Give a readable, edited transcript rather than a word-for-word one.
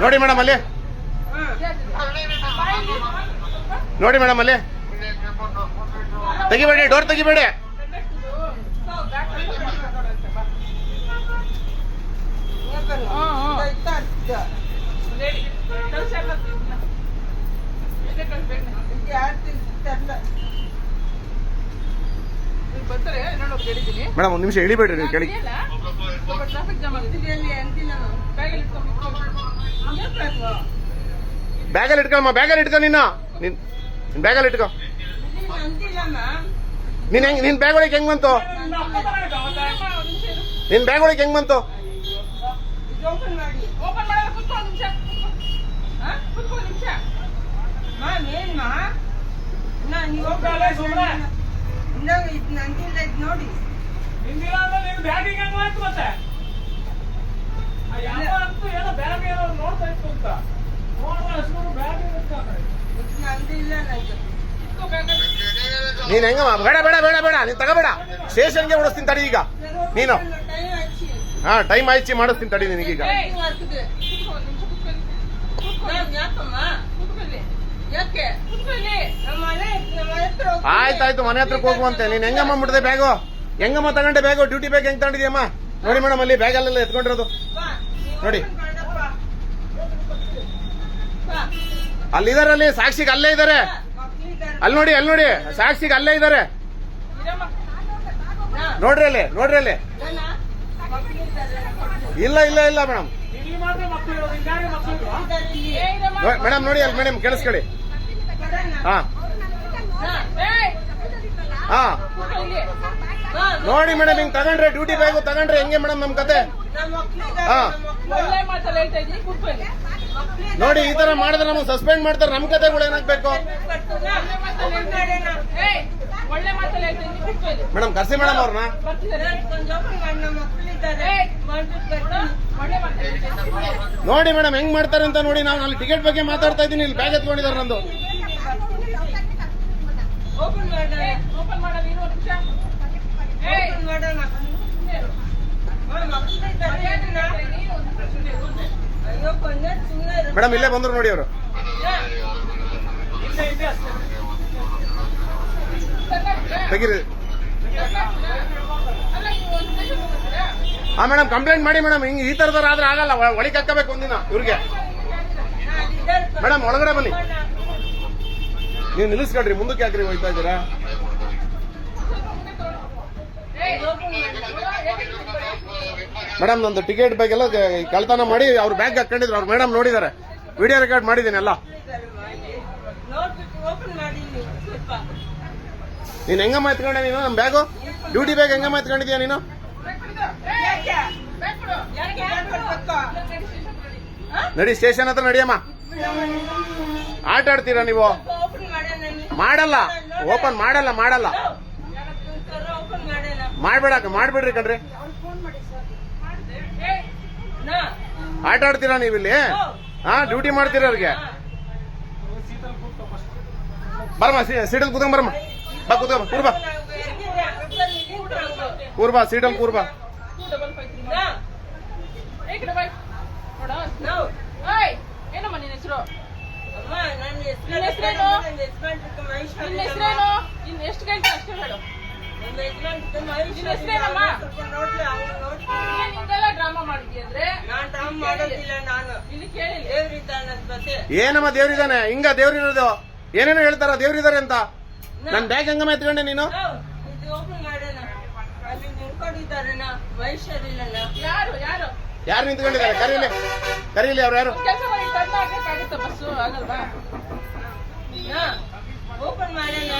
ನೋಡಿ ಮೇಡಮ್ ಅಲ್ಲಿ ನೋಡಿ ಮೇಡಮ್ ಅಲ್ಲಿ ತೆಗಿಬೇಡಿ, ಡೋರ್ ತೆಗಿಬೇಡಿ. ಮೇಡಮ್ ಒಂದು ನಿಮಿಷ ಇಳಿಬೇಡ್ರಿ ನೀವು ಕೆಳಗೆ. ಬ್ಯಾಗಲ್ಲಿ ಇಟ್ಕೊಳಮ್ಮ, ಬ್ಯಾಗಲ್ಲಿ ಇಟ್ಕೊ. ನಿನ್ನ ಬ್ಯಾಗಲ್ಲಿ ಇಟ್ಕೊ. ನಿನ್ ಬ್ಯಾಗ್ ಒಳಗೆ ಹೆಂಗ್ ಬಂತು? ನಿನ್ ಬ್ಯಾಗ್ ಒಳಗೆ ಹೆಂಗ್ ಬಂತು? ನೋಡಿ ನೀನ್ ಹೆಂಗಮ್ಮ? ಬೇಡ ಬೇಡ ಬೇಡ ಬೇಡ, ನೀನ್ ತಗೋಬೇಡ. ಸ್ಟೇಷನ್ಗೆ ಓಡಿಸ್ತೀನಿ ತಡಿ ಈಗ ನೀನು. ಹಾ, ಟೈಮ್ ಆಯ್ಚಿ ಮಾಡಿಸ್ತೀನಿ ತಡಿ ನಿನಗೀಗ. ಆಯ್ತಾಯ್ತು, ಮನೆ ಹತ್ರಕ್ಕೆ ಹೋಗುವಂತೆ. ನೀನ್ ಹೆಂಗಮ್ಮ ಬಿಡದೆ ಬ್ಯಾಗು? ಹೆಂಗಮ್ಮ ತಗೊಂಡೆ ಬ್ಯಾಗು? ಡ್ಯೂಟಿ ಬ್ಯಾಗ್ ಹೆಂಗ್ ತಗೊಂಡಿದ್ಯಮ್ಮ? ನೋಡಿ ಮೇಡಮ್ ಅಲ್ಲಿ ಬ್ಯಾಗಲ್ಲೆಲ್ಲ ಎತ್ಕೊಂಡಿರೋದು ನೋಡಿ. ಅಲ್ಲಿದಾರೆ, ಅಲ್ಲಿ ಸಾಕ್ಷಿಗೆ ಅಲ್ಲೇ ಇದಾರೆ. ಅಲ್ಲಿ ನೋಡಿ, ಅಲ್ಲಿ ನೋಡಿ, ಸಾಕ್ಷಿಗೆ ಅಲ್ಲೇ ಇದಾರೆ. ನೋಡ್ರಿ ಅಲ್ಲಿ, ನೋಡ್ರಿ ಅಲ್ಲಿ. ಇಲ್ಲ ಇಲ್ಲ ಇಲ್ಲ ಮೇಡಮ್, ಮೇಡಮ್ ನೋಡಿ ಅಲ್ಲಿ. ಮೇಡಮ್ ಕೇಳಿಸ್ಕೊಳ್ಳಿ. ಹಾ ಹಾ ನೋಡಿ ಮೇಡಮ್, ಹಿಂಗ್ ತಗೊಂಡ್ರೆ ಡ್ಯೂಟಿ ಬ್ಯಾಗು ತಗೊಂಡ್ರೆ ಹೆಂಗೆ ಮೇಡಮ್ ನಮ್ ಕತೆ? ಹಾ ನೋಡಿ, ಈ ತರ ಮಾಡಿದ್ರೆ ನಮಗೆ ಸಸ್ಪೆಂಡ್ ಮಾಡ್ತಾರೆ. ನಮ್ ಕತೆಗಳು ಏನಾಗ್ಬೇಕು ಮೇಡಮ್? ಕರ್ಸಿ ಮೇಡಮ್ ಅವ್ರನ್ನ. ನೋಡಿ ಮೇಡಮ್ ಹೆಂಗ್ ಮಾಡ್ತಾರೆ ಅಂತ ನೋಡಿ. ನಾವು ಅಲ್ಲಿ ಟಿಕೆಟ್ ಬಗ್ಗೆ ಮಾತಾಡ್ತಾ ಇದ್ದೀನಿ, ಇಲ್ಲಿ ಬ್ಯಾಗ್ ಎತ್ಕೊಂಡಿದ್ದಾರೆ ನಂದು. ಮೇಡಮ್ ಇಲ್ಲೇ ಬಂದ್ರು ನೋಡಿ ಅವರು. ತೆಗೀರಿ. ಹಾ ಮೇಡಮ್, ಕಂಪ್ಲೇಂಟ್ ಮಾಡಿ ಮೇಡಮ್. ಹಿಂಗ್ ಈ ತರದವ್ರು ಆದ್ರೆ ಆಗಲ್ಲ, ಒಳಗೆ ಹಾಕಬೇಕು ಒಂದಿನ ಇವ್ರಿಗೆ. ಮೇಡಮ್ ಒಳಗಡೆ ಬನ್ನಿ. ನೀವು ನಿಲ್ಲಿಸ್ಕೊಳ್ರಿ, ಮುಂದಕ್ಕೆ ಯಾಕ್ರಿ ಹೋಯ್ತಾ ಇದ್ದೀರಾ? ಮೇಡಮ್ ನಂದು ಟಿಕೆಟ್ ಬ್ಯಾಗ್ ಎಲ್ಲ ಕಳ್ತನ ಮಾಡಿ ಅವ್ರ ಬ್ಯಾಗ್ ಹಾಕೊಂಡಿದ್ರು. ಅವ್ರು ಮೇಡಮ್ ನೋಡಿದ್ದಾರೆ, ವಿಡಿಯೋ ರೆಕಾರ್ಡ್ ಮಾಡಿದ್ದೀನಿ ಎಲ್ಲ. ನೀನ್ ಹೆಂಗಮ್ಮ ಎತ್ಕೊಂಡೆ ನೀನು ನಮ್ ಬ್ಯಾಗು? ಡ್ಯೂಟಿ ಬ್ಯಾಗ್ ಹೆಂಗಮ್ಮ ಎತ್ಕೊಂಡಿದ್ಯಾ ನೀನು? ನಡಿ, ಸ್ಟೇಷನ್ ಹತ್ರ ನಡಿಯಮ್ಮ. ಆಟ ಆಡ್ತೀರಾ ನೀವು? ಮಾಡಲ್ಲ, ಓಪನ್ ಮಾಡಲ್ಲ, ಮಾಡಲ್ಲ. ಮಾಡ್ಬೇಡ್ರಿ ಕಣ್ರಿ. ಆಟ ಆಡ್ತೀರಾ ನೀವಿಲ್ಲಿ? ಹಾ, ಡ್ಯೂಟಿ ಮಾಡ್ತೀರಾ ಅವ್ರಿಗೆ? ಬರಮ್ಮ, ಸೀಟಲ್ ಕೂತ್ಕೊಂಡ್ ಬರಮ್ಮ. ಬಾ ಕೂತ್ಕೊ, ಕೂರ್ಬಾ ಕೂರ್ಬಾ, ಸೀಟಲ್ ಕೂರ್ಬಾ. ಏನಮ್ಮ ನಿನ್ನ ಹೆಸರು? ಎಷ್ಟು ಗಂಟೆ ಅಷ್ಟೇ ಹೇಳು. ಡ್ರಾಮಾ ಮಾಡಿದ್ಯಂದ್ರೆ ಏನಮ್ಮ ದೇವ್ರಿದಾನೆ? ಹಿಂಗ ದೇವ್ರಿರೋದು ಏನೇನೋ ಹೇಳ್ತಾರ ದೇವ್ರಿದಾರೆ ಅಂತ. ನನ್ ಬ್ಯಾಗ್ ಹಂಗಮ್ಮ ಎತ್ಕೊಂಡೆ ನೀನು? ಯಾರು ನಿಂತ್ಕೊಂಡಿದ್ದಾರೆ? ಕರೀಲಿ, ಕರೀಲಿ. ಅವ್ರು ಯಾರು? ಬಸ್ಸು ಆಗಲ್ವಾ? ಓಪನ್ ಮಾಡೋಣ.